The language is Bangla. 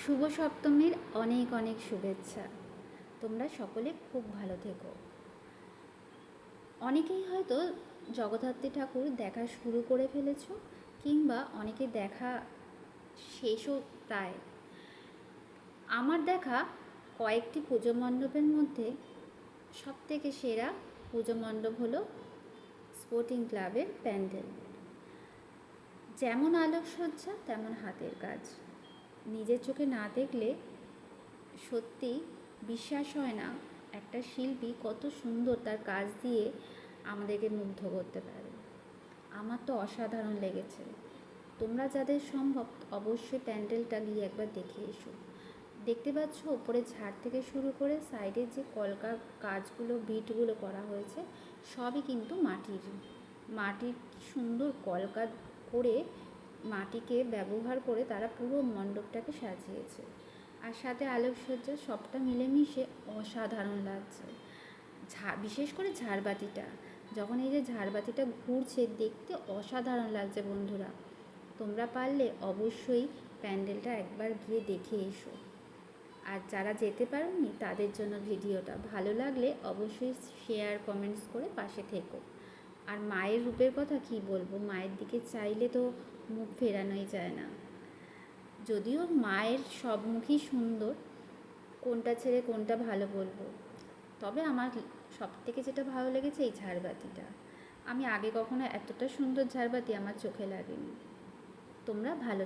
শুভ সপ্তমীর অনেক অনেক শুভেচ্ছা। তোমরা সকলে খুব ভালো থেকো। অনেকেই হয়তো জগদ্ধাত্রী ঠাকুর দেখা শুরু করে ফেলেছো, কিংবা অনেকে দেখা শেষও প্রায়। আমার দেখা কয়েকটি পুজো মণ্ডপের মধ্যে সবথেকে সেরা পুজো মণ্ডপ হলো স্পোর্টিং ক্লাবের প্যান্ডেল। যেমন আলোকসজ্জা তেমন হাতের কাজ। নিজের চোখে না দেখলে সত্যি বিশ্বাস হয় না একটা শিল্পী কত সুন্দর তার কাজ দিয়ে আমাদেরকে মুগ্ধ করতে পারে। আমার তো অসাধারণ লেগেছে। তোমরা যাদের সম্ভব অবশ্যই প্যান্ডেলটা গিয়ে একবার দেখে এসো। দেখতে পাচ্ছ ওপরে ঝাড় থেকে শুরু করে সাইডের যে কলকার কাজগুলো বিটগুলো করা হয়েছে সবই কিন্তু মাটির সুন্দর কলকা করে মাটিকে ব্যবহার করে তারা পুরো মণ্ডপটাকে সাজিয়েছে। আর সাথে আলোকসজ্জা সবটা মিলেমিশে অসাধারণ লাগছে। বিশেষ করে ঝাড়বাতিটা, যখন এই যে ঝাড়বাতিটা ঘুরছে দেখতে অসাধারণ লাগছে। বন্ধুরা, তোমরা পারলে অবশ্যই প্যান্ডেলটা একবার গিয়ে দেখে এসো। আর যারা যেতে পারোনি তাদের জন্য ভিডিওটা ভালো লাগলে অবশ্যই শেয়ার কমেন্টস করে পাশে থেকো। আর মায়ের রূপের কথা কি বলবো, মায়ের দিকে চাইলে তো মুখ ফেরানোই যায় না। যদিও মায়ের সব মুখই সুন্দর, কোনটা ছেড়ে কোনটা ভালো বলবো। তবে আমার সবথেকে যেটা ভালো লেগেছে এই ঝাড়বাতিটা। আমি আগে কখনো এতটা সুন্দর ঝাড়বাতি আমার চোখে লাগেনি। তোমরা ভালো